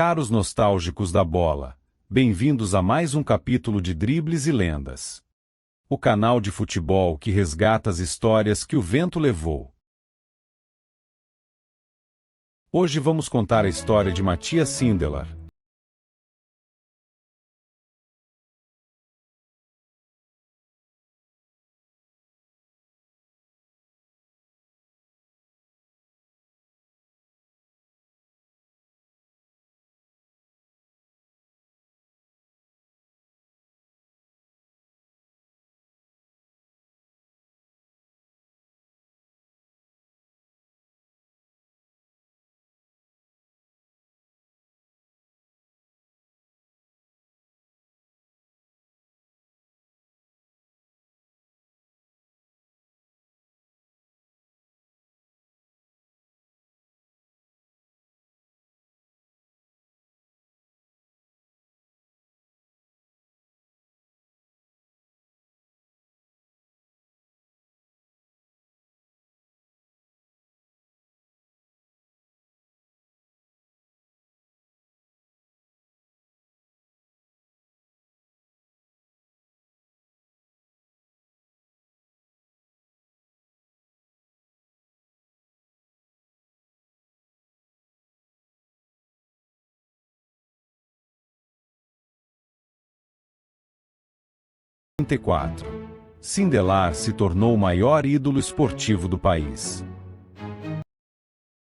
Caros nostálgicos da bola, bem-vindos a mais um capítulo de Dribles e Lendas. O canal de futebol que resgata as histórias que o vento levou. Hoje vamos contar a história de Matthias Sindelar. Sindelar se tornou o maior ídolo esportivo do país.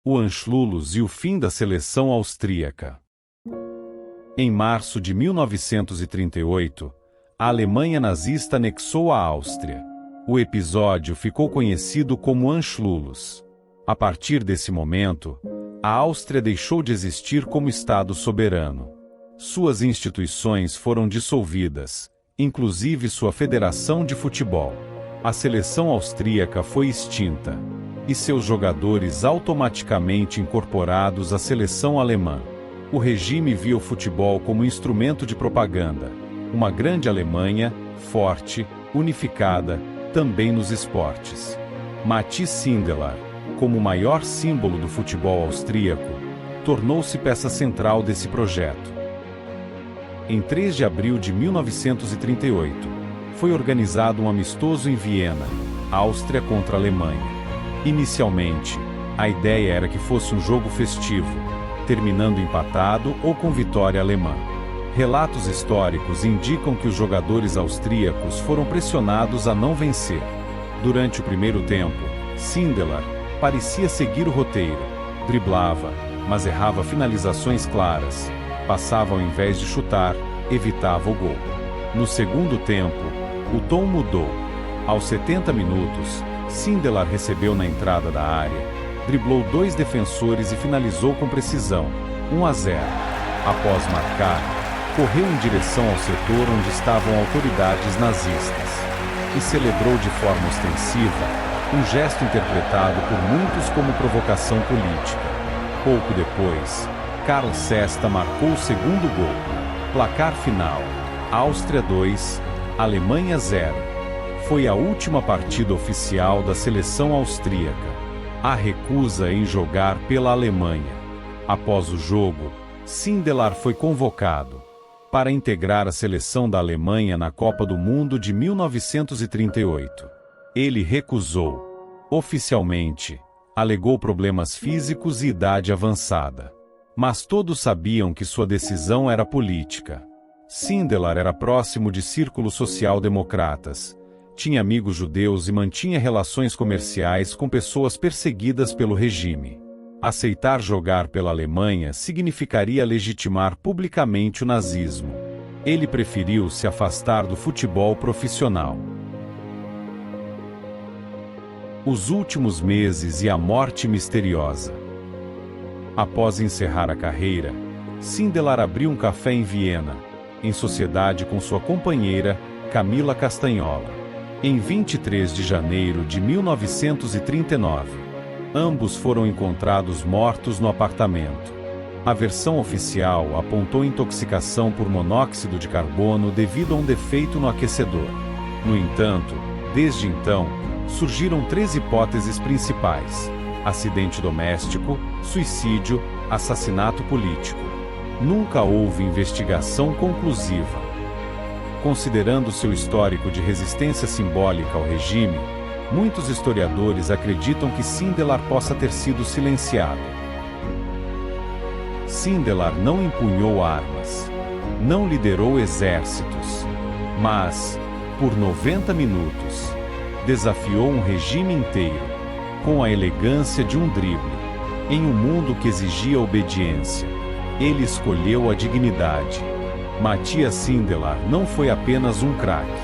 O Anschluss e o fim da seleção austríaca. Em março de 1938, a Alemanha nazista anexou a Áustria. O episódio ficou conhecido como Anschluss. A partir desse momento, a Áustria deixou de existir como Estado soberano. Suas instituições foram dissolvidas, inclusive sua federação de futebol. A seleção austríaca foi extinta, e seus jogadores automaticamente incorporados à seleção alemã. O regime via o futebol como instrumento de propaganda, uma grande Alemanha, forte, unificada, também nos esportes. Matthias Sindelar, como o maior símbolo do futebol austríaco, tornou-se peça central desse projeto. Em 3 de abril de 1938, foi organizado um amistoso em Viena, Áustria contra a Alemanha. Inicialmente, a ideia era que fosse um jogo festivo, terminando empatado ou com vitória alemã. Relatos históricos indicam que os jogadores austríacos foram pressionados a não vencer. Durante o primeiro tempo, Sindelar parecia seguir o roteiro, driblava, mas errava finalizações claras. Passava ao invés de chutar, evitava o gol. No segundo tempo, o tom mudou. Aos 70 minutos, Sindelar recebeu na entrada da área, driblou 2 defensores e finalizou com precisão, 1-0. Após marcar, correu em direção ao setor onde estavam autoridades nazistas e celebrou de forma ostensiva, um gesto interpretado por muitos como provocação política. Pouco depois, Karl Sesta marcou o segundo gol. Placar final: Áustria 2, Alemanha 0. Foi a última partida oficial da seleção austríaca. A recusa em jogar pela Alemanha. Após o jogo, Sindelar foi convocado para integrar a seleção da Alemanha na Copa do Mundo de 1938. Ele recusou. Oficialmente, alegou problemas físicos e idade avançada. Mas todos sabiam que sua decisão era política. Sindelar era próximo de círculos social-democratas, tinha amigos judeus e mantinha relações comerciais com pessoas perseguidas pelo regime. Aceitar jogar pela Alemanha significaria legitimar publicamente o nazismo. Ele preferiu se afastar do futebol profissional. Os últimos meses e a morte misteriosa. Após encerrar a carreira, Sindelar abriu um café em Viena, em sociedade com sua companheira, Camila Castanhola. Em 23 de janeiro de 1939, ambos foram encontrados mortos no apartamento. A versão oficial apontou intoxicação por monóxido de carbono devido a um defeito no aquecedor. No entanto, desde então, surgiram 3 hipóteses principais: acidente doméstico, suicídio, assassinato político. Nunca houve investigação conclusiva. Considerando seu histórico de resistência simbólica ao regime, muitos historiadores acreditam que Sindelar possa ter sido silenciado. Sindelar não empunhou armas, não liderou exércitos, mas, por 90 minutos, desafiou um regime inteiro, com a elegância de um drible, em um mundo que exigia obediência. Ele escolheu a dignidade. Matias Sindelar não foi apenas um craque.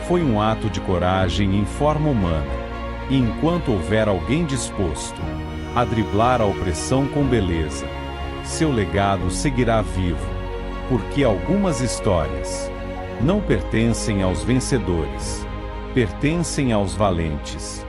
Foi um ato de coragem em forma humana. E enquanto houver alguém disposto a driblar a opressão com beleza, seu legado seguirá vivo, porque algumas histórias não pertencem aos vencedores, pertencem aos valentes.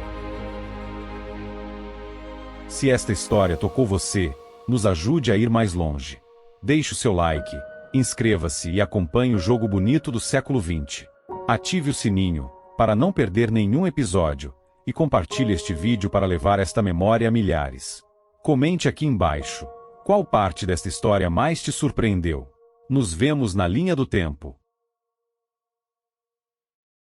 Se esta história tocou você, nos ajude a ir mais longe. Deixe o seu like, inscreva-se e acompanhe o jogo bonito do século XX. Ative o sininho, para não perder nenhum episódio, e compartilhe este vídeo para levar esta memória a milhares. Comente aqui embaixo, qual parte desta história mais te surpreendeu? Nos vemos na linha do tempo.